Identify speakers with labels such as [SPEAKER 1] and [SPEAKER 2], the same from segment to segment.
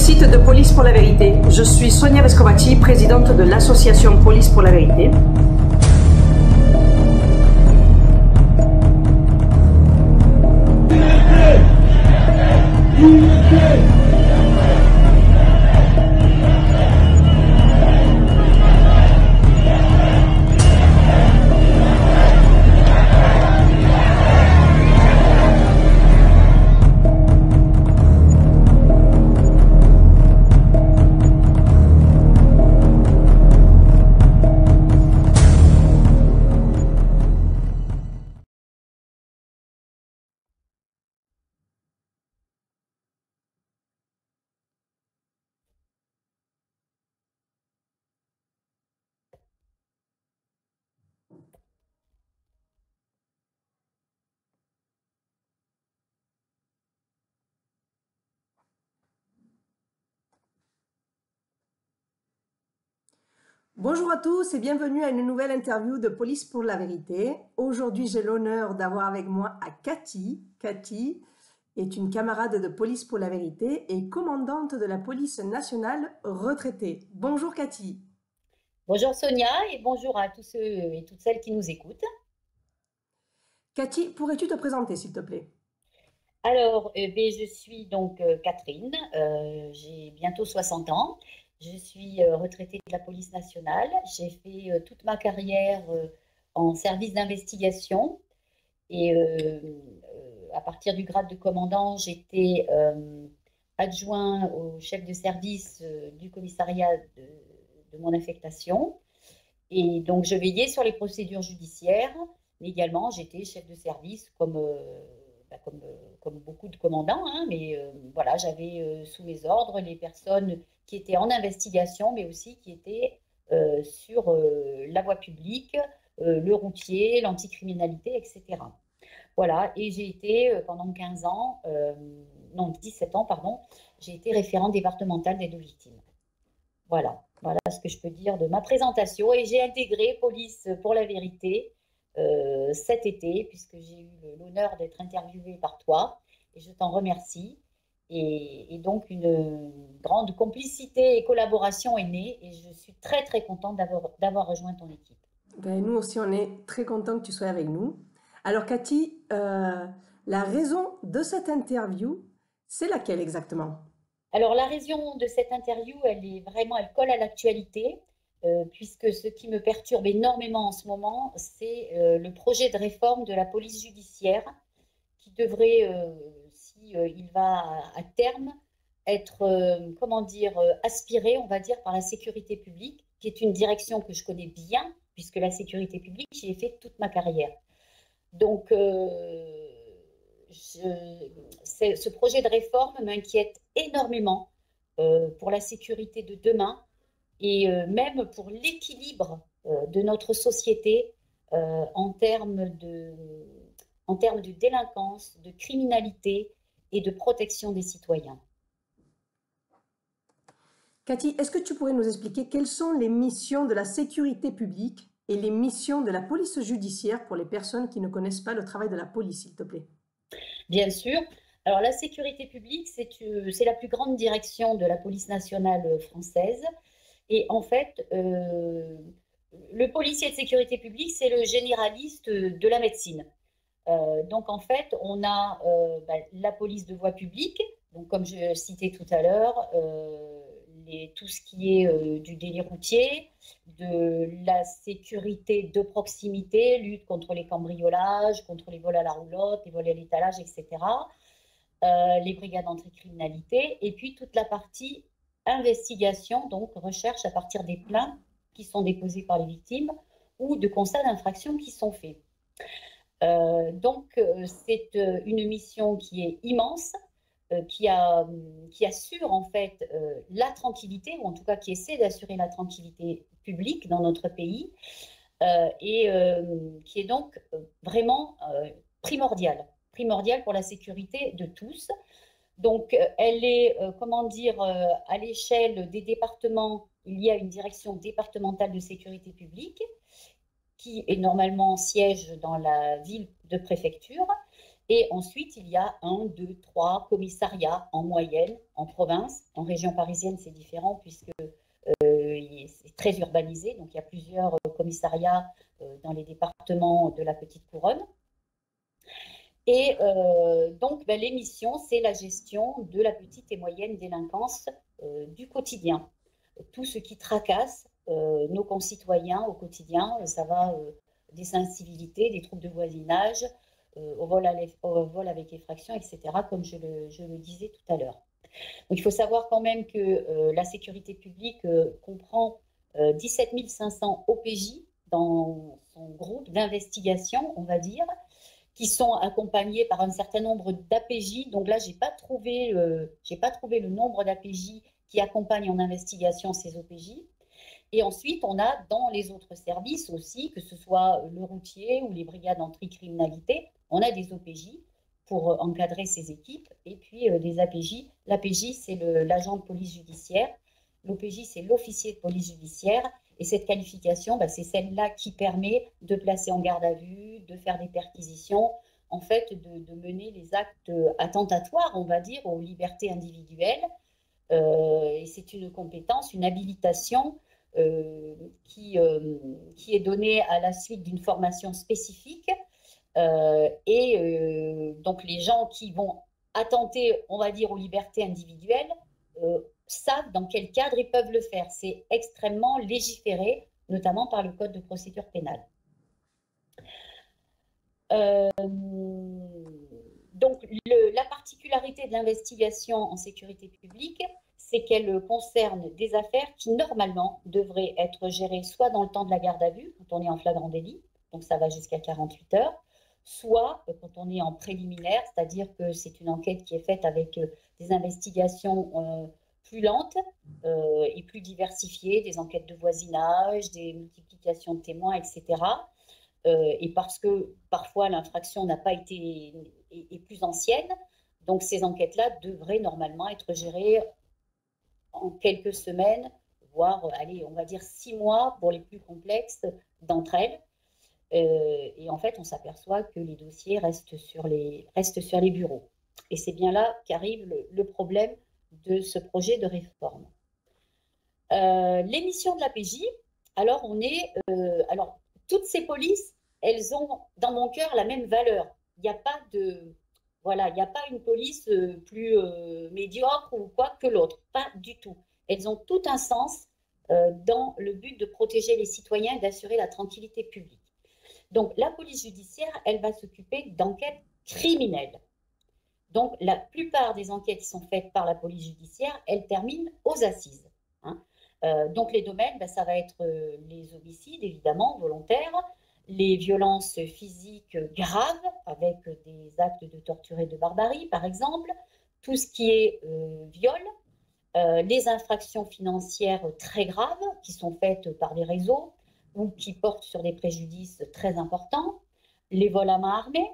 [SPEAKER 1] site de Police pour la Vérité. Je suis Sonia Vescovacci, présidente de l'association Police pour la Vérité. Bonjour à tous et bienvenue à une nouvelle interview de Police pour la Vérité. Aujourd'hui, j'ai l'honneur d'avoir avec moi Cathy. Cathy est une camarade de Police pour la Vérité et commandante de la police nationale retraitée. Bonjour Cathy.
[SPEAKER 2] Bonjour Sonia et bonjour à tous ceux et toutes celles qui nous écoutent.
[SPEAKER 1] Cathy, pourrais-tu te présenter s'il te plaît?
[SPEAKER 2] Alors, je suis donc Catherine, j'ai bientôt 60 ans. Je suis retraitée de la police nationale. J'ai fait toute ma carrière en service d'investigation et à partir du grade de commandant, j'étais adjoint au chef de service du commissariat de mon affectation. Et donc, je veillais sur les procédures judiciaires, mais également, j'étais chef de service comme beaucoup de commandants, hein, mais voilà, j'avais sous mes ordres les personnes qui étaient en investigation, mais aussi qui étaient sur la voie publique, le routier, l'anticriminalité, etc. Voilà, et j'ai été pendant 15 ans, non, 17 ans, pardon, j'ai été référente départementale d'aide aux victimes. Voilà, voilà ce que je peux dire de ma présentation. Et j'ai intégré Police pour la Vérité cet été, puisque j'ai eu l'honneur d'être interviewée par toi, et je t'en remercie. Et donc, une grande complicité et collaboration est née, et je suis très, très contente d'avoir rejoint ton équipe.
[SPEAKER 1] Ben, nous aussi, on est très contents que tu sois avec nous. Alors Cathy, la raison de cette interview, c'est laquelle exactement?
[SPEAKER 2] Alors, la raison de cette interview, elle colle à l'actualité, puisque ce qui me perturbe énormément en ce moment, c'est le projet de réforme de la police judiciaire qui devrait, si il va à terme, être, comment dire, aspiré, on va dire, par la sécurité publique, qui est une direction que je connais bien, puisque la sécurité publique, j'y ai fait toute ma carrière. Donc, ce projet de réforme m'inquiète énormément pour la sécurité de demain et même pour l'équilibre de notre société en en termes de délinquance, de criminalité et de protection des citoyens.
[SPEAKER 1] Cathy, est-ce que tu pourrais nous expliquer quelles sont les missions de la sécurité publique et les missions de la police judiciaire pour les personnes qui ne connaissent pas le travail de la police, s'il te plaît?
[SPEAKER 2] Bien sûr. Alors la sécurité publique, c'est la plus grande direction de la police nationale française. Et en fait, le policier de sécurité publique, c'est le généraliste de la médecine. Donc en fait, on a la police de voie publique, donc comme je citais tout à l'heure, tout ce qui est du délit routier, de la sécurité de proximité, lutte contre les cambriolages, contre les vols à la roulotte, les vols à l'étalage, etc. Les brigades anticriminalité, et puis toute la partie investigation, donc recherche à partir des plaintes qui sont déposées par les victimes ou de constats d'infraction qui sont faits. C'est une mission qui est immense, qui assure en fait la tranquillité, ou en tout cas qui essaie d'assurer la tranquillité publique dans notre pays, et qui est donc vraiment primordiale pour la sécurité de tous. Donc, elle est, comment dire, à l'échelle des départements, il y a une direction départementale de sécurité publique qui est normalement siège dans la ville de préfecture. Et ensuite, il y a 1, 2, 3 commissariats en moyenne, en province. En région parisienne, c'est différent puisque c'est très urbanisé. Donc, il y a plusieurs commissariats dans les départements de la Petite Couronne. Et donc, ben, les missions, c'est la gestion de la petite et moyenne délinquance du quotidien. Tout ce qui tracasse nos concitoyens au quotidien, ça va des incivilités, des troubles de voisinage, au vol avec effraction, etc., comme je le disais tout à l'heure. Donc, il faut savoir quand même que la sécurité publique comprend 17 500 OPJ dans son groupe d'investigation, on va dire, qui sont accompagnés par un certain nombre d'APJ. Donc là, j'ai pas trouvé le nombre d'APJ qui accompagnent en investigation ces OPJ. Et ensuite, on a dans les autres services aussi, que ce soit le routier ou les brigades anti-criminalité, on a des OPJ pour encadrer ces équipes, et puis des APJ. L'APJ, c'est l'agent de police judiciaire. L'OPJ, c'est l'officier de police judiciaire. Et cette qualification, bah, c'est celle-là qui permet de placer en garde à vue, de faire des perquisitions, en fait, de mener les actes attentatoires, on va dire, aux libertés individuelles. Et c'est une compétence, une habilitation qui est donnée à la suite d'une formation spécifique. Donc, les gens qui vont attenter, on va dire, aux libertés individuelles savent dans quel cadre ils peuvent le faire. C'est extrêmement légiféré, notamment par le Code de procédure pénale. Donc, la particularité de l'investigation en sécurité publique, c'est qu'elle concerne des affaires qui, normalement, devraient être gérées soit dans le temps de la garde à vue, quand on est en flagrant délit, donc ça va jusqu'à 48 heures, soit quand on est en préliminaire, c'est-à-dire que c'est une enquête qui est faite avec des investigations plus lentes et plus diversifiées, des enquêtes de voisinage, des multiplications de témoins, etc. Et parce que parfois l'infraction n'a pas été est plus ancienne, donc ces enquêtes-là devraient normalement être gérées en quelques semaines, voire, allez, on va dire 6 mois pour les plus complexes d'entre elles. Et en fait, on s'aperçoit que les dossiers restent sur les bureaux. Et c'est bien là qu'arrive le problème de ce projet de réforme. Les missions de l'APJ, alors alors toutes ces polices, elles ont dans mon cœur la même valeur. Il n'y a pas il n'y a pas une police plus médiocre ou quoi que l'autre, pas du tout. Elles ont tout un sens dans le but de protéger les citoyens et d'assurer la tranquillité publique. Donc, la police judiciaire, elle va s'occuper d'enquêtes criminelles. Donc, la plupart des enquêtes qui sont faites par la police judiciaire, elles terminent aux assises. Hein. Donc, les domaines, ça va être les homicides, évidemment, volontaires, les violences physiques graves, avec des actes de torture et de barbarie, par exemple, tout ce qui est viol, les infractions financières très graves qui sont faites par des réseaux, ou qui portent sur des préjudices très importants, les vols à main armée,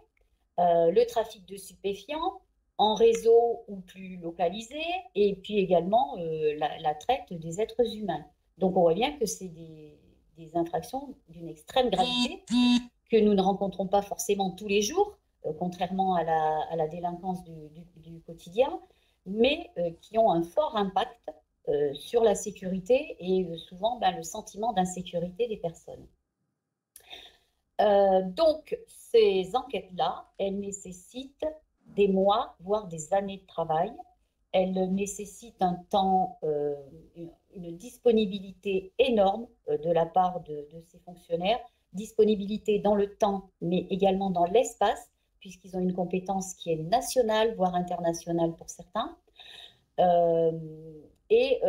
[SPEAKER 2] le trafic de stupéfiants en réseau ou plus localisé, et puis également la traite des êtres humains. Donc on voit bien que c'est des infractions d'une extrême gravité que nous ne rencontrons pas forcément tous les jours, contrairement à la délinquance du quotidien, mais qui ont un fort impact sur la sécurité et souvent le sentiment d'insécurité des personnes. Donc, ces enquêtes-là, elles nécessitent des mois, voire des années de travail. Elles nécessitent un temps, une disponibilité énorme de la part de ces fonctionnaires, disponibilité dans le temps, mais également dans l'espace, puisqu'ils ont une compétence qui est nationale, voire internationale pour certains. Et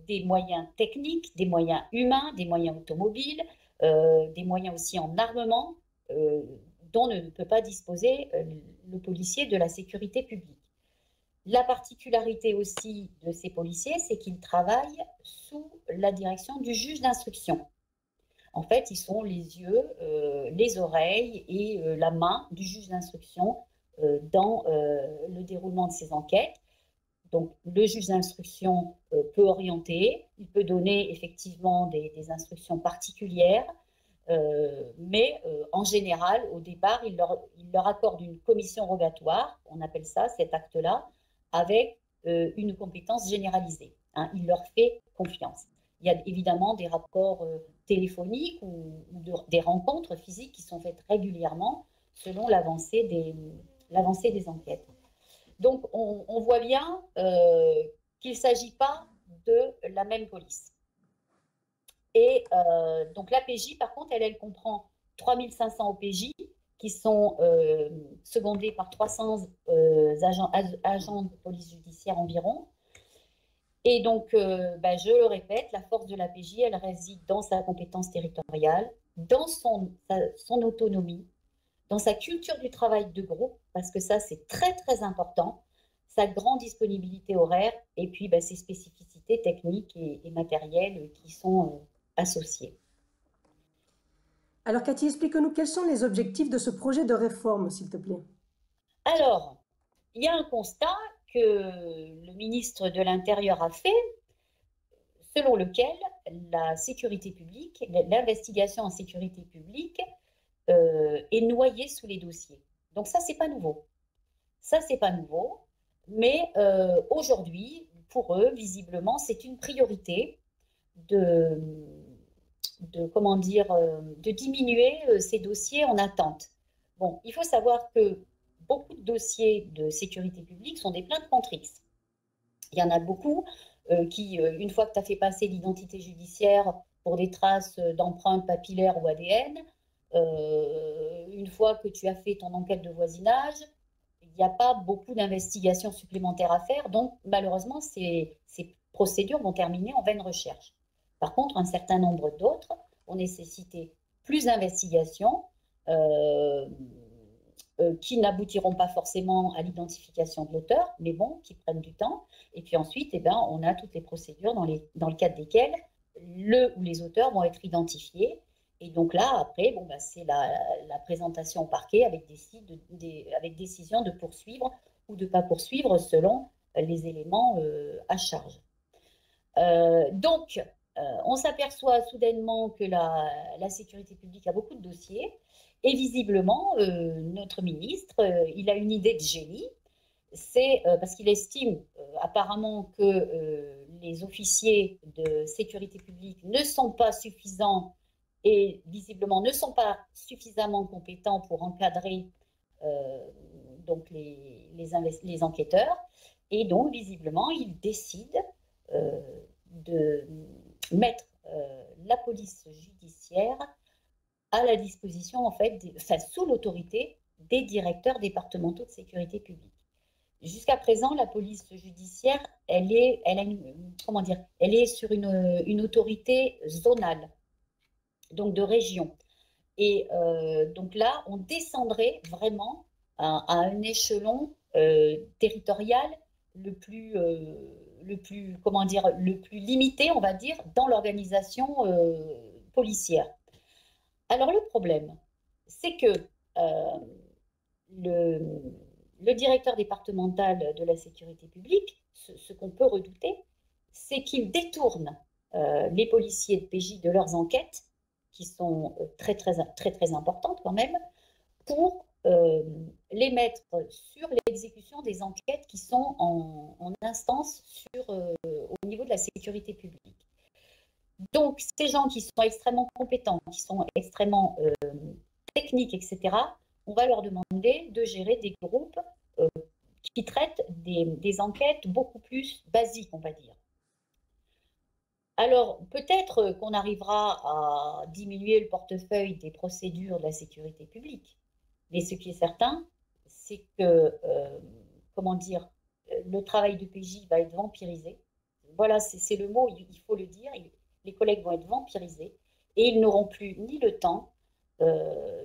[SPEAKER 2] des moyens techniques, des moyens humains, des moyens automobiles, des moyens aussi en armement dont ne peut pas disposer le policier de la sécurité publique. La particularité aussi de ces policiers, c'est qu'ils travaillent sous la direction du juge d'instruction. En fait, ils sont les yeux, les oreilles et la main du juge d'instruction dans le déroulement de ces enquêtes. Donc, le juge d'instruction peut orienter, il peut donner effectivement des instructions particulières, Mais en général, au départ, il leur accorde une commission rogatoire, on appelle ça, cet acte-là, avec une compétence généralisée. Hein, il leur fait confiance. Il y a évidemment des rapports téléphoniques ou des rencontres physiques qui sont faites régulièrement selon l'avancée des enquêtes. Donc, on voit bien qu'il ne s'agit pas de la même police. Et donc, l'APJ, par contre, elle comprend 3500 OPJ qui sont secondés par 300 agents de police judiciaire environ. Et donc, je le répète, la force de l'APJ, elle réside dans sa compétence territoriale, dans son autonomie, dans sa culture du travail de groupe, parce que ça, c'est très, très important, sa grande disponibilité horaire, et puis ses spécificités techniques et matérielles qui sont associées.
[SPEAKER 1] Alors, Cathy, explique-nous quels sont les objectifs de ce projet de réforme, s'il te plaît.
[SPEAKER 2] Alors, il y a un constat que le ministre de l'Intérieur a fait, selon lequel la sécurité publique, l'investigation en sécurité publique est noyée sous les dossiers. Donc ça, c'est pas nouveau. Ça, c'est pas nouveau. Mais aujourd'hui, pour eux, visiblement, c'est une priorité de diminuer ces dossiers en attente. Bon, il faut savoir que beaucoup de dossiers de sécurité publique sont des plaintes contre X. Il y en a beaucoup qui, une fois que tu as fait passer l'identité judiciaire pour des traces d'empreintes papillaires ou ADN, une fois que tu as fait ton enquête de voisinage, il n'y a pas beaucoup d'investigations supplémentaires à faire. Donc, malheureusement, ces procédures vont terminer en vaine recherche. Par contre, un certain nombre d'autres ont nécessité plus d'investigations qui n'aboutiront pas forcément à l'identification de l'auteur, mais bon, qui prennent du temps. Et puis ensuite, on a toutes les procédures dans le cadre desquelles le ou les auteurs vont être identifiés. Et donc là, après, c'est la présentation au parquet avec décision de poursuivre ou de ne pas poursuivre selon les éléments à charge. Donc, on s'aperçoit soudainement que la sécurité publique a beaucoup de dossiers. Et visiblement, notre ministre, il a une idée de génie. C'est parce qu'il estime apparemment que les officiers de sécurité publique ne sont pas suffisants et visiblement ne sont pas suffisamment compétents pour encadrer donc les enquêteurs. Et donc, visiblement, il décide de mettre la police judiciaire à la disposition, en fait, sous l'autorité des directeurs départementaux de sécurité publique. Jusqu'à présent, la police judiciaire, elle est sur une autorité zonale, donc de région. Et donc là, on descendrait vraiment à un échelon territorial le plus limité, on va dire, dans l'organisation policière. Alors le problème, c'est que le directeur départemental de la sécurité publique, ce qu'on peut redouter, c'est qu'il détourne les policiers de PJ de leurs enquêtes, qui sont très, très, très, très importantes quand même, pour les mettre sur l'exécution des enquêtes qui sont en instance au niveau de la sécurité publique. Donc, ces gens qui sont extrêmement compétents, qui sont extrêmement techniques, etc., on va leur demander de gérer des groupes qui traitent des enquêtes beaucoup plus basiques, on va dire. Alors, peut-être qu'on arrivera à diminuer le portefeuille des procédures de la sécurité publique, mais ce qui est certain, c'est que, le travail de PJ va être vampirisé. Voilà, c'est le mot, il faut le dire. Les collègues vont être vampirisés et ils n'auront plus ni le temps,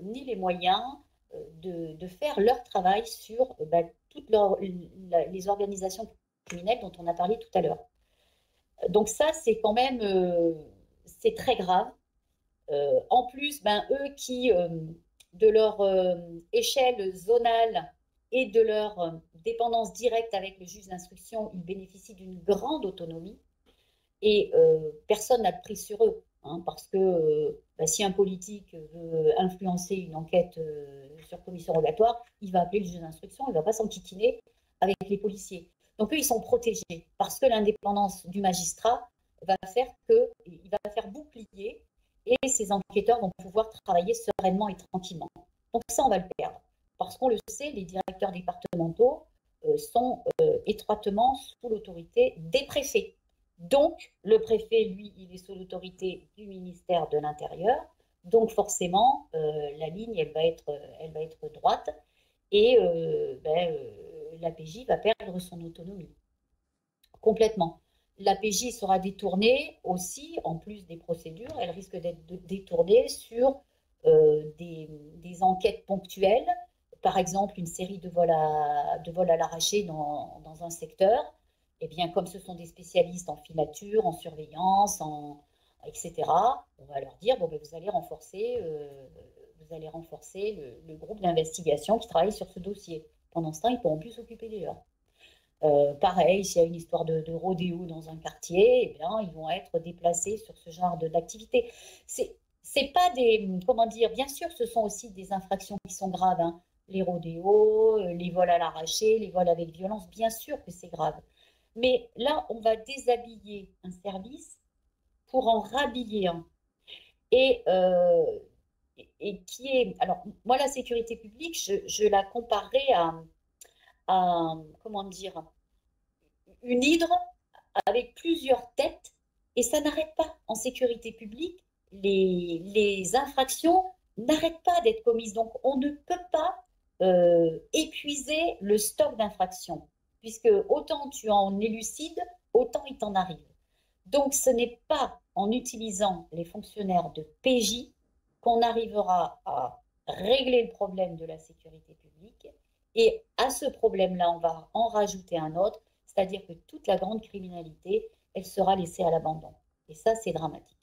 [SPEAKER 2] ni les moyens de faire leur travail sur toutes les organisations criminelles dont on a parlé tout à l'heure. Donc ça, c'est quand même, c'est très grave. En plus, eux qui, de leur échelle zonale et de leur dépendance directe avec le juge d'instruction, ils bénéficient d'une grande autonomie et personne n'a pris sur eux, hein, parce que si un politique veut influencer une enquête sur commission rogatoire, il va appeler le juge d'instruction, il ne va pas s'enquiquiner avec les policiers. Donc eux, ils sont protégés parce que l'indépendance du magistrat va faire bouclier et ces enquêteurs vont pouvoir travailler sereinement et tranquillement. Donc ça, on va le perdre. Parce qu'on le sait, les directeurs départementaux sont étroitement sous l'autorité des préfets. Donc, le préfet, lui, il est sous l'autorité du ministère de l'Intérieur. Donc, forcément, la ligne, elle va être droite et la PJ va perdre son autonomie complètement. La PJ sera détournée aussi, en plus des procédures, elle risque d'être détournée sur des enquêtes ponctuelles, par exemple une série de vols à l'arraché dans un secteur. Eh bien, comme ce sont des spécialistes en filature, en surveillance, etc., on va leur dire, bon, ben, vous allez renforcer le groupe d'investigation qui travaille sur ce dossier. Pendant ce temps, ils ne pourront plus s'occuper des leurs. Pareil, s'il y a une histoire de rodéo dans un quartier, eh bien, ils vont être déplacés sur ce genre d'activité. C'est pas des, comment dire, bien sûr, ce sont aussi des infractions qui sont graves, hein. Les rodéos, les vols à l'arraché, les vols avec violence, bien sûr que c'est grave. Mais là, on va déshabiller un service pour en rhabiller un. Et qui est, alors, moi, la sécurité publique, je la comparerais à comment dire, une hydre avec plusieurs têtes, et ça n'arrête pas. En sécurité publique, les infractions n'arrêtent pas d'être commises. Donc, on ne peut pas épuiser le stock d'infractions, puisque autant tu en élucides, autant il t'en arrive. Donc, ce n'est pas en utilisant les fonctionnaires de PJ qu'on arrivera à régler le problème de la sécurité publique. Et à ce problème-là, on va en rajouter un autre, c'est-à-dire que toute la grande criminalité, elle sera laissée à l'abandon. Et ça, c'est dramatique.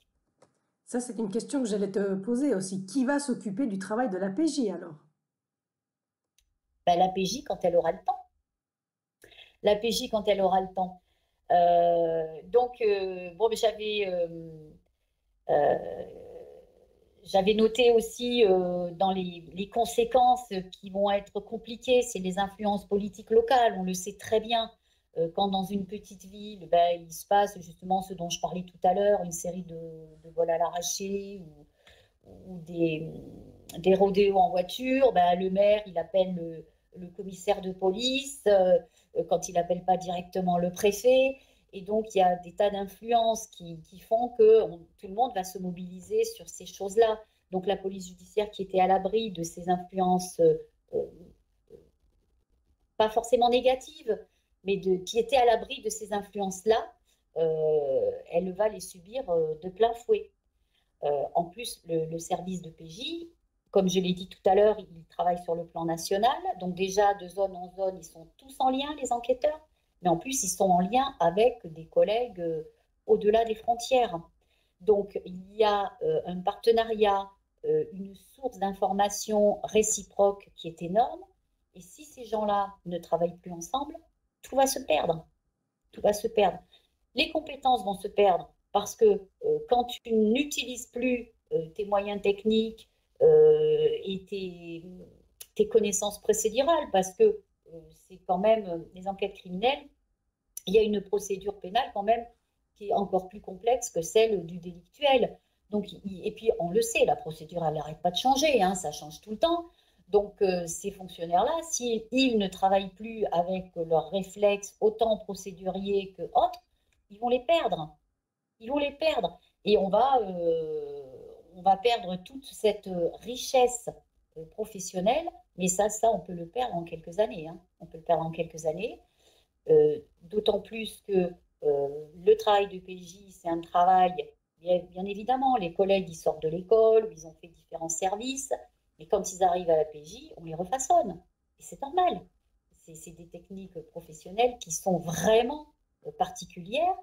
[SPEAKER 1] Ça, c'est une question que j'allais te poser aussi. Qui va s'occuper du travail de la PJ alors?
[SPEAKER 2] Ben, la PJ quand elle aura le temps. La PJ quand elle aura le temps. Bon, j'avais noté aussi dans les conséquences qui vont être compliquées, c'est les influences politiques locales. On le sait très bien. Quand dans une petite ville, ben, il se passe justement ce dont je parlais tout à l'heure, une série de vols à l'arraché ou des rodéos en voiture, ben, le maire, il appelle le commissaire de police quand il n'appelle pas directement le préfet. Et donc, il y a des tas d'influences qui font que tout le monde va se mobiliser sur ces choses-là. Donc, la police judiciaire qui était à l'abri de ces influences, pas forcément négatives, mais qui était à l'abri de ces influences-là, elle va les subir de plein fouet. En plus, le service de PJ, comme je l'ai dit tout à l'heure, il travaille sur le plan national. Donc déjà, de zone en zone, ils sont tous en lien, les enquêteurs. Mais en plus, ils sont en lien avec des collègues au-delà des frontières. Donc, il y a un partenariat, une source d'information réciproque qui est énorme. Et si ces gens-là ne travaillent plus ensemble, tout va se perdre. Tout va se perdre. Les compétences vont se perdre parce que quand tu n'utilises plus tes moyens techniques et tes connaissances procédurales, parce que c'est quand même les enquêtes criminelles, il y a une procédure pénale quand même qui est encore plus complexe que celle du délictuel. Donc, et puis, on le sait, la procédure, elle n'arrête pas de changer, hein, ça change tout le temps. Donc, ces fonctionnaires-là, s'ils ne travaillent plus avec leurs réflexes, autant procéduriers que autres, ils vont les perdre. Ils vont les perdre. Et on va perdre toute cette richesse professionnelle. Mais ça, on peut le perdre en quelques années. Hein. On peut le perdre en quelques années. D'autant plus que le travail de PJ, c'est un travail, bien évidemment, les collègues, ils sortent de l'école, ils ont fait différents services, mais quand ils arrivent à la PJ, on les refaçonne. Et c'est normal. C'est des techniques professionnelles qui sont vraiment particulières,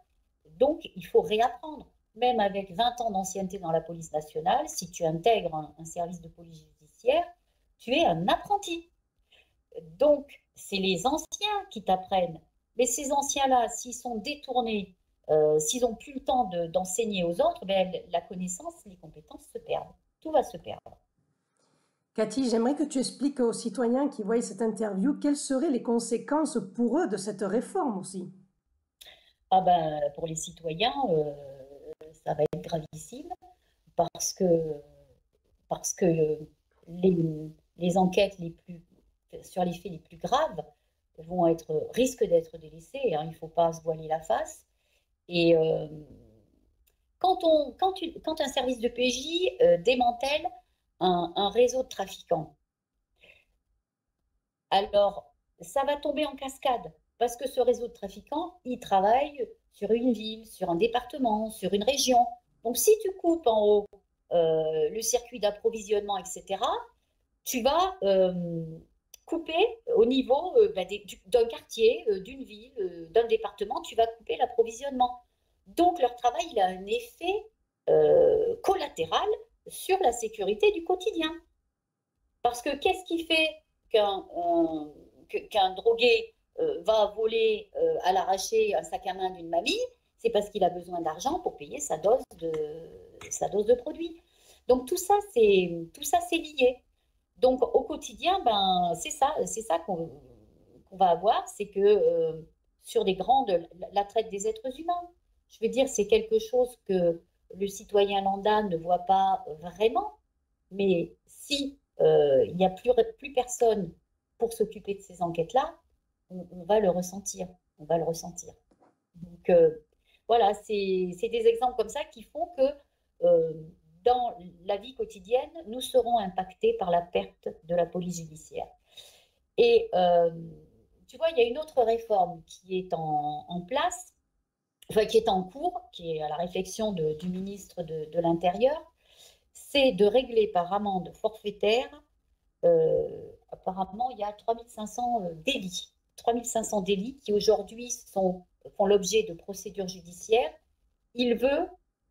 [SPEAKER 2] donc il faut réapprendre. Même avec 20 ans d'ancienneté dans la police nationale, si tu intègres un service de police judiciaire, tu es un apprenti. Donc, c'est les anciens qui t'apprennent. Mais ces anciens-là, s'ils sont détournés, s'ils n'ont plus le temps d'enseigner aux autres, ben, la connaissance, les compétences se perdent. tout va se perdre.
[SPEAKER 1] Cathy, j'aimerais que tu expliques aux citoyens qui voient cette interview quelles seraient les conséquences pour eux de cette réforme aussi.
[SPEAKER 2] Ah ben, pour les citoyens, ça va être gravissime parce que les enquêtes sur les faits les plus graves risquent d'être délaissées, hein, il ne faut pas se voiler la face. Et quand un service de PJ démantèle un réseau de trafiquants, alors ça va tomber en cascade parce que ce réseau de trafiquants, il travaille sur une ville, sur un département, sur une région. Donc si tu coupes en haut le circuit d'approvisionnement, etc., tu vas couper au niveau d'un quartier, d'une ville, d'un département, tu vas couper l'approvisionnement. Donc leur travail, il a un effet collatéral sur la sécurité du quotidien. Parce que qu'est-ce qui fait qu'un drogué va voler à l'arraché un sac à main d'une mamie? C'est parce qu'il a besoin d'argent pour payer sa dose de produit. Donc tout ça, c'est lié. Donc au quotidien, ben, c'est ça qu'on va avoir, c'est que sur la traite des êtres humains, je veux dire, c'est quelque chose que le citoyen lambda ne voit pas vraiment, mais si il n'y a plus personne pour s'occuper de ces enquêtes-là, on va le ressentir. On va le ressentir. Donc voilà, c'est des exemples comme ça qui font que dans la vie quotidienne, nous serons impactés par la perte de la police judiciaire. Et tu vois, il y a une autre réforme qui est en place, enfin qui est en cours, qui est à la réflexion du ministre de l'Intérieur, c'est de régler par amende forfaitaire, apparemment il y a 3500 délits. 3500 délits qui aujourd'hui font l'objet de procédures judiciaires. Il veut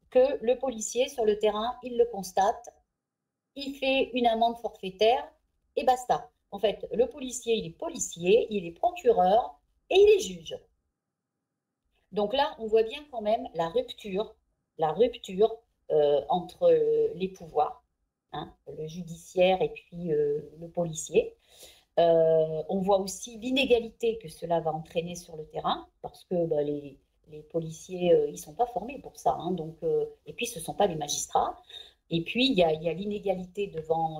[SPEAKER 2] que le policier sur le terrain, il le constate, il fait une amende forfaitaire et basta. En fait, le policier, il est procureur et il est juge. Donc là, on voit bien quand même la rupture entre les pouvoirs, hein, le judiciaire et puis le policier. On voit aussi l'inégalité que cela va entraîner sur le terrain, parce que bah, les policiers, ils ne sont pas formés pour ça. Hein, donc, et puis, ce ne sont pas des magistrats. Et puis, il y a l'inégalité devant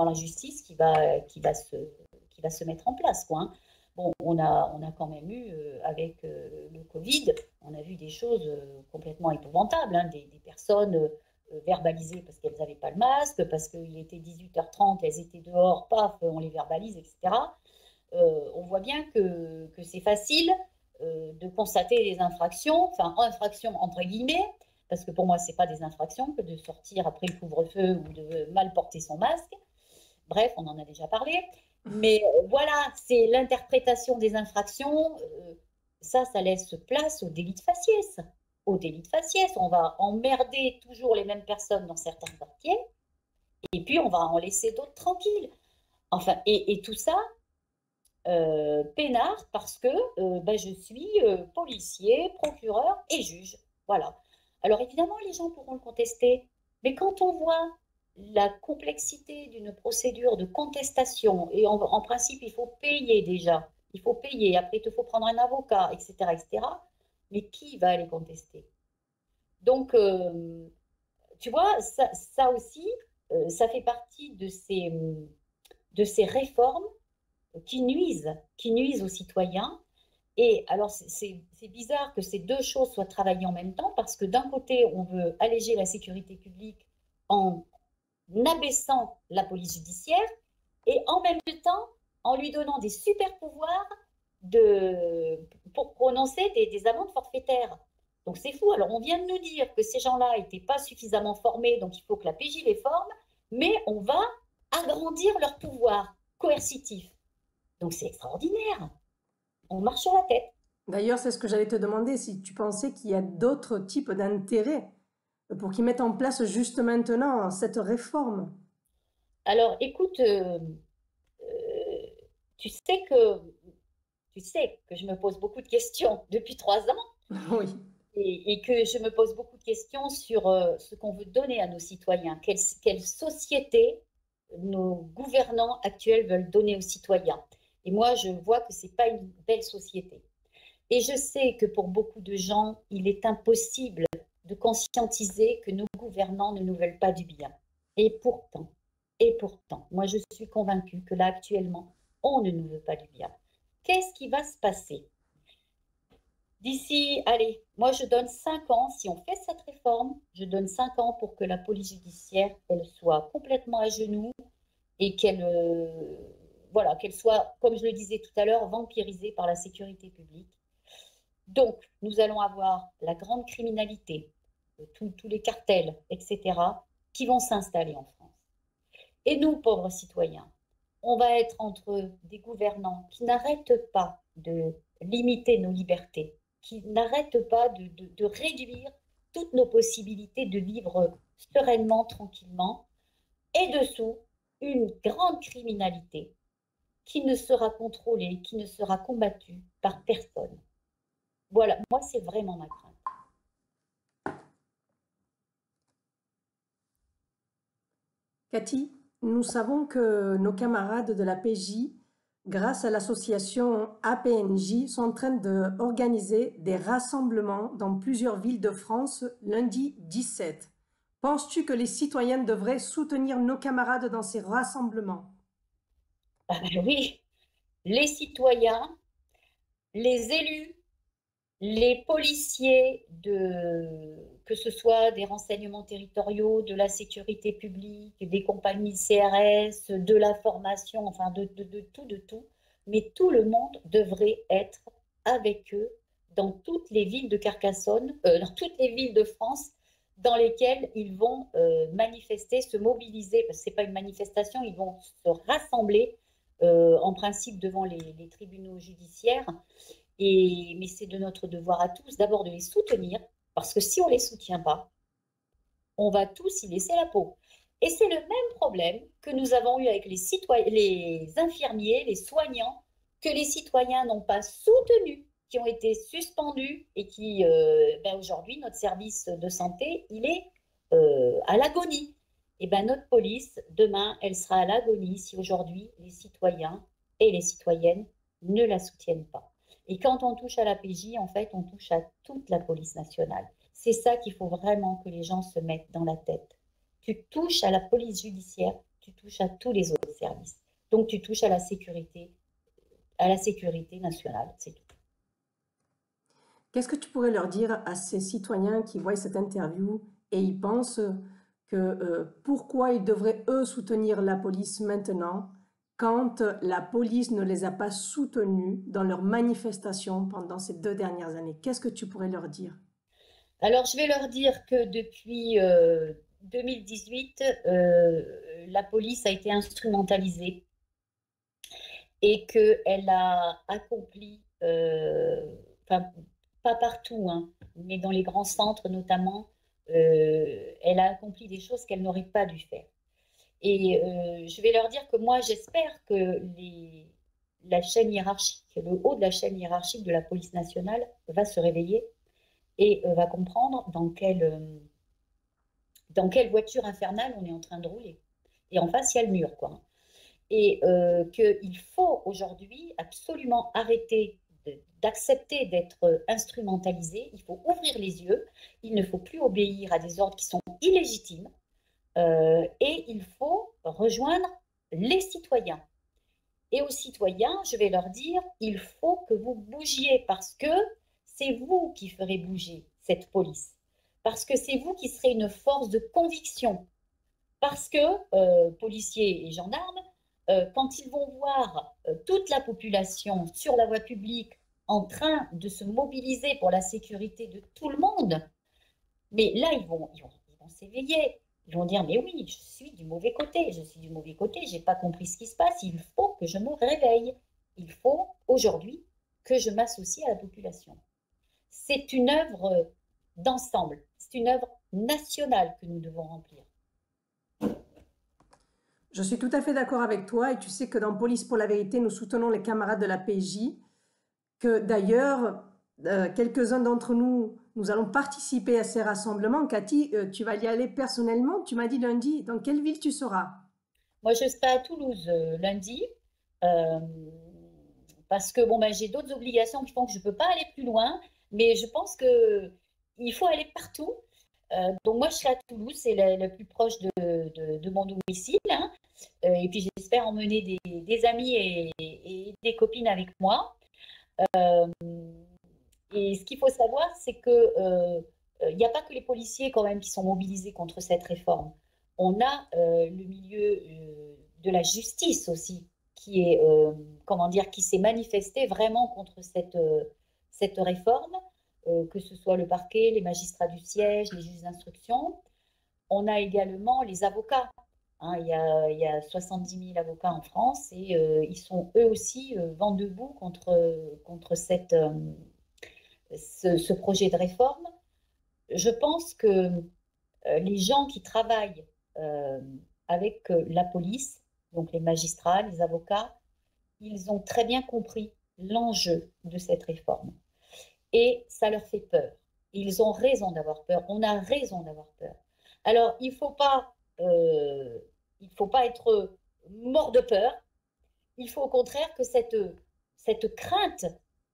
[SPEAKER 2] la justice qui va se mettre en place. Quoi, hein. Bon, on a quand même eu, avec le Covid, on a vu des choses complètement épouvantables, hein, des personnes verbalisées parce qu'elles n'avaient pas le masque, parce qu'il était 18h30, elles étaient dehors, paf, on les verbalise, etc. On voit bien que c'est facile de constater les infractions, enfin infractions entre guillemets, parce que pour moi, ce n'est pas des infractions que de sortir après le couvre-feu ou de mal porter son masque. Bref, on en a déjà parlé. Mais voilà, c'est l'interprétation des infractions. Ça laisse place au délit de faciès. Au délit de faciès, on va emmerder toujours les mêmes personnes dans certains quartiers, et puis on va en laisser d'autres tranquilles. Enfin, et tout ça, peinard, parce que je suis policier, procureur et juge. Voilà. Alors évidemment, les gens pourront le contester, mais quand on voit la complexité d'une procédure de contestation, et en principe, il faut payer déjà, il faut payer, après il te faut prendre un avocat, etc., etc., mais qui va aller contester? Donc, tu vois, ça aussi, ça fait partie de ces réformes qui nuisent aux citoyens. Et alors, c'est bizarre que ces deux choses soient travaillées en même temps, parce que d'un côté, on veut alléger la sécurité publique en abaissant la police judiciaire, et en même temps, en lui donnant des super pouvoirs pour prononcer des amendes forfaitaires. Donc c'est fou. Alors on vient de nous dire que ces gens-là n'étaient pas suffisamment formés, donc il faut que la PJ les forme, mais on va agrandir leur pouvoir coercitif. Donc c'est extraordinaire. On marche sur la tête.
[SPEAKER 1] D'ailleurs, c'est ce que j'allais te demander, si tu pensais qu'il y a d'autres types d'intérêts pour qu'ils mettent en place juste maintenant cette réforme.
[SPEAKER 2] Alors écoute, tu sais que je me pose beaucoup de questions depuis 3 ans.
[SPEAKER 1] Oui.
[SPEAKER 2] et que je me pose beaucoup de questions sur ce qu'on veut donner à nos citoyens. Quelle société nos gouvernants actuels veulent donner aux citoyens. Et moi, je vois que ce n'est pas une belle société. Et je sais que pour beaucoup de gens, il est impossible de conscientiser que nos gouvernants ne nous veulent pas du bien. Et pourtant, moi je suis convaincue que là actuellement, on ne nous veut pas du bien. Qu'est-ce qui va se passer? D'ici, allez, moi je donne 5 ans, si on fait cette réforme, je donne 5 ans pour que la police judiciaire, elle soit complètement à genoux et qu'elle voilà, qu'elle soit, comme je le disais tout à l'heure, vampirisée par la sécurité publique. Donc, nous allons avoir la grande criminalité, tous les cartels, etc., qui vont s'installer en France. Et nous, pauvres citoyens, on va être entre des gouvernants qui n'arrêtent pas de limiter nos libertés, qui n'arrêtent pas de réduire toutes nos possibilités de vivre sereinement, tranquillement, et dessous, une grande criminalité qui ne sera contrôlée, qui ne sera combattue par personne. Voilà, moi, c'est vraiment ma crainte.
[SPEAKER 1] Cathy, nous savons que nos camarades de la PJ, grâce à l'association APNJ, sont en train d'organiser des rassemblements dans plusieurs villes de France lundi 17. Penses-tu que les citoyens devraient soutenir nos camarades dans ces rassemblements?
[SPEAKER 2] Ah ben oui, les citoyens, les élus, les policiers, que ce soit des renseignements territoriaux, de la sécurité publique, des compagnies CRS, de la formation, enfin de tout, mais tout le monde devrait être avec eux dans toutes les villes de Carcassonne, dans toutes les villes de France dans lesquelles ils vont manifester, se mobiliser, parce que ce n'est pas une manifestation, ils vont se rassembler en principe devant les tribunaux judiciaires. Mais c'est de notre devoir à tous d'abord de les soutenir, parce que si on ne les soutient pas, on va tous y laisser la peau. Et c'est le même problème que nous avons eu avec les infirmiers, les soignants, que les citoyens n'ont pas soutenus, qui ont été suspendus et qui, aujourd'hui, notre service de santé, il est à l'agonie. Et bien notre police, demain, elle sera à l'agonie si aujourd'hui les citoyens et les citoyennes ne la soutiennent pas. Et quand on touche à la PJ, en fait, on touche à toute la police nationale. C'est ça qu'il faut vraiment que les gens se mettent dans la tête. Tu touches à la police judiciaire, tu touches à tous les autres services. Donc tu touches à la sécurité nationale, c'est tout.
[SPEAKER 1] Qu'est-ce que tu pourrais leur dire à ces citoyens qui voient cette interview et ils pensent que pourquoi ils devraient, eux, soutenir la police maintenant quand la police ne les a pas soutenus dans leurs manifestations pendant ces 2 dernières années? Qu'est-ce que tu pourrais leur dire?
[SPEAKER 2] Alors, je vais leur dire que depuis 2018, la police a été instrumentalisée et qu'elle a accompli, enfin, pas partout, hein, mais dans les grands centres notamment, elle a accompli des choses qu'elle n'aurait pas dû faire. Et je vais leur dire que moi, j'espère que la chaîne hiérarchique, le haut de la chaîne hiérarchique de la police nationale va se réveiller et va comprendre dans quelle voiture infernale on est en train de rouler. Et en face, il y a le mur, quoi. Et qu'il faut aujourd'hui absolument arrêter d'accepter d'être instrumentalisé. Il faut ouvrir les yeux. Il ne faut plus obéir à des ordres qui sont illégitimes. Et il faut rejoindre les citoyens. Et aux citoyens, je vais leur dire, il faut que vous bougiez parce que c'est vous qui ferez bouger cette police. Parce que c'est vous qui serez une force de conviction. Parce que policiers et gendarmes, quand ils vont voir toute la population sur la voie publique en train de se mobiliser pour la sécurité de tout le monde, mais là, ils vont s'éveiller. Ils vont dire, mais oui, je suis du mauvais côté, je n'ai pas compris ce qui se passe, il faut que je me réveille. Il faut aujourd'hui que je m'associe à la population. C'est une œuvre d'ensemble, c'est une œuvre nationale que nous devons remplir.
[SPEAKER 1] Je suis tout à fait d'accord avec toi et tu sais que dans Police pour la vérité, nous soutenons les camarades de la PJ, que d'ailleurs, quelques-uns d'entre nous, nous allons participer à ces rassemblements. Cathy, tu vas y aller personnellement. Tu m'as dit lundi. Dans quelle ville tu seras?
[SPEAKER 2] Moi, je serai à Toulouse lundi euh, parce que bon, ben, j'ai d'autres obligations qui font que je ne peux pas aller plus loin, mais je pense qu'il faut aller partout. Donc moi, je serai à Toulouse, c'est le plus proche de mon domicile, hein. Et puis j'espère emmener des amis et des copines avec moi. Et ce qu'il faut savoir, c'est que il n'y a pas que les policiers quand même qui sont mobilisés contre cette réforme. On a le milieu de la justice aussi qui est, comment dire, qui s'est manifesté vraiment contre cette réforme, que ce soit le parquet, les magistrats du siège, les juges d'instruction. On a également les avocats. Hein, il y a 70 000 avocats en France et ils sont eux aussi vent debout contre ce projet de réforme. Je pense que les gens qui travaillent euh, avec la police, donc les magistrats, les avocats, ils ont très bien compris l'enjeu de cette réforme. Et ça leur fait peur. Ils ont raison d'avoir peur. On a raison d'avoir peur. Alors, il faut pas être mort de peur. Il faut au contraire que cette crainte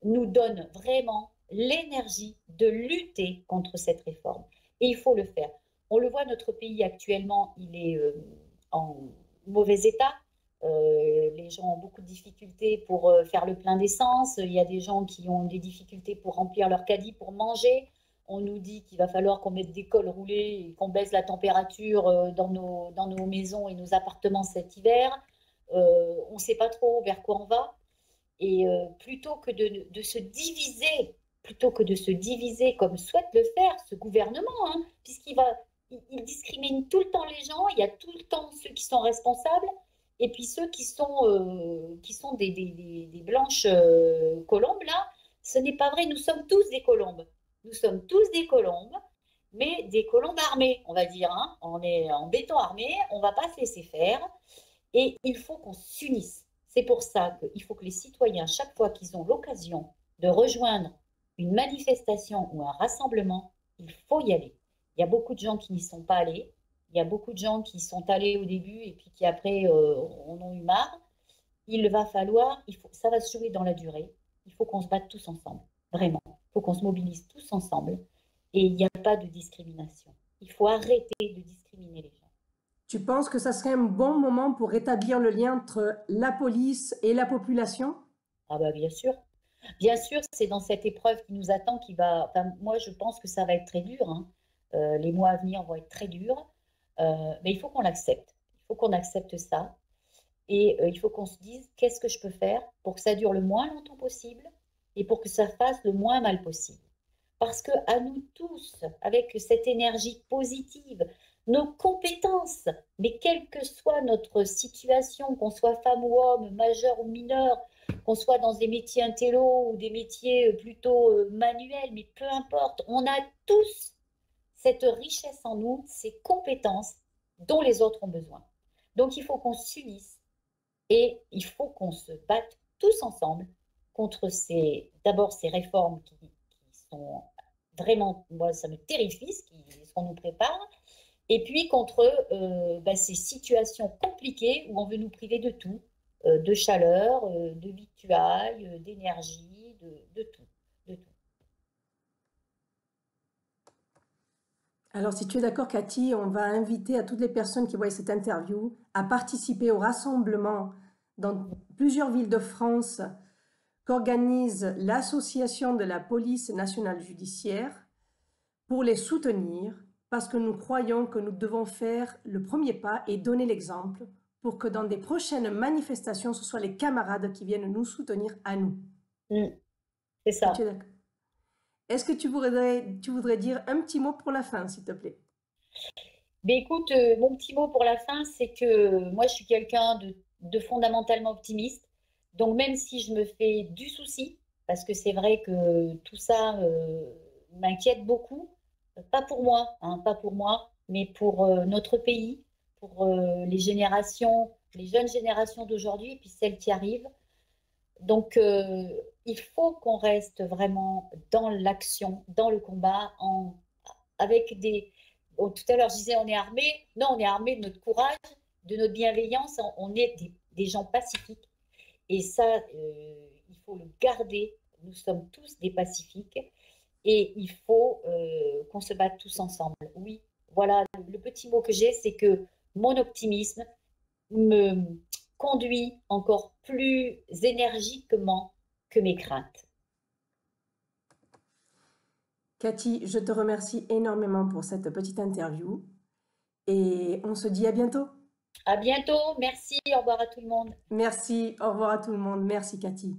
[SPEAKER 2] nous donne vraiment l'énergie de lutter contre cette réforme. Et il faut le faire. On le voit, notre pays actuellement, il est en mauvais état. Les gens ont beaucoup de difficultés pour faire le plein d'essence. Il y a des gens qui ont des difficultés pour remplir leur caddie, pour manger. On nous dit qu'il va falloir qu'on mette des cols roulés et qu'on baisse la température dans nos maisons et nos appartements cet hiver. On ne sait pas trop vers quoi on va. Et plutôt que de se diviser, plutôt que de se diviser comme souhaite le faire ce gouvernement, hein, il discrimine tout le temps les gens, il y a tout le temps ceux qui sont responsables, et puis ceux qui sont des blanches colombes, là, ce n'est pas vrai, nous sommes tous des colombes. Nous sommes tous des colombes, mais des colombes armées, on va dire. Hein. On est en béton armé, on ne va pas se laisser faire. Et il faut qu'on s'unisse. C'est pour ça qu'il faut que les citoyens, chaque fois qu'ils ont l'occasion de rejoindre une manifestation ou un rassemblement, il faut y aller. Il y a beaucoup de gens qui n'y sont pas allés. Il y a beaucoup de gens qui sont allés au début et puis qui après en ont eu marre. Il va falloir, ça va se jouer dans la durée. Il faut qu'on se batte tous ensemble, vraiment. Il faut qu'on se mobilise tous ensemble. Et il n'y a pas de discrimination. Il faut arrêter de discriminer les gens.
[SPEAKER 1] Tu penses que ça serait un bon moment pour rétablir le lien entre la police et la population?
[SPEAKER 2] Ah bah bien sûr. Bien sûr, c'est dans cette épreuve qui nous attend qui va. Enfin, moi, je pense que ça va être très dur. Hein. Les mois à venir vont être très durs. Mais il faut qu'on l'accepte. Il faut qu'on accepte ça. Et il faut qu'on se dise qu'est-ce que je peux faire pour que ça dure le moins longtemps possible et pour que ça fasse le moins mal possible. Parce que à nous tous, avec cette énergie positive, nos compétences, mais quelle que soit notre situation, qu'on soit femme ou homme, majeur ou mineur, qu'on soit dans des métiers intello ou des métiers plutôt manuels, mais peu importe, on a tous cette richesse en nous, ces compétences dont les autres ont besoin. Donc il faut qu'on s'unisse et il faut qu'on se batte tous ensemble contre d'abord ces réformes qui sont vraiment, moi ça me terrifie ce qu'on nous prépare, et puis contre ces situations compliquées où on veut nous priver de tout, de chaleur, de victuailles, d'énergie, de tout, de tout.
[SPEAKER 1] Alors, si tu es d'accord, Cathy, on va inviter à toutes les personnes qui voient cette interview à participer au rassemblement dans plusieurs villes de France qu'organise l'Association de la police nationale judiciaire pour les soutenir parce que nous croyons que nous devons faire le premier pas et donner l'exemple pour que dans des prochaines manifestations, ce soit les camarades qui viennent nous soutenir à nous.
[SPEAKER 2] C'est ça.
[SPEAKER 1] Est-ce que tu voudrais dire un petit mot pour la fin, s'il te plaît?
[SPEAKER 2] Mais écoute, mon petit mot pour la fin, c'est que moi, je suis quelqu'un de fondamentalement optimiste. Donc, même si je me fais du souci, parce que c'est vrai que tout ça m'inquiète beaucoup, pas pour moi, hein, pas pour moi, mais pour notre pays, pour les jeunes générations d'aujourd'hui et puis celles qui arrivent. Donc, il faut qu'on reste vraiment dans l'action, dans le combat, avec des... Bon, tout à l'heure, je disais, on est armé. Non, on est armé de notre courage, de notre bienveillance. On est des gens pacifiques. Et ça, il faut le garder. Nous sommes tous des pacifiques. Et il faut qu'on se batte tous ensemble. Oui, voilà, le petit mot que j'ai, c'est que mon optimisme me conduit encore plus énergiquement que mes craintes.
[SPEAKER 1] Cathy, je te remercie énormément pour cette petite interview et on se dit à bientôt.
[SPEAKER 2] À bientôt, merci, au revoir à tout le monde.
[SPEAKER 1] Merci, au revoir à tout le monde. Merci Cathy.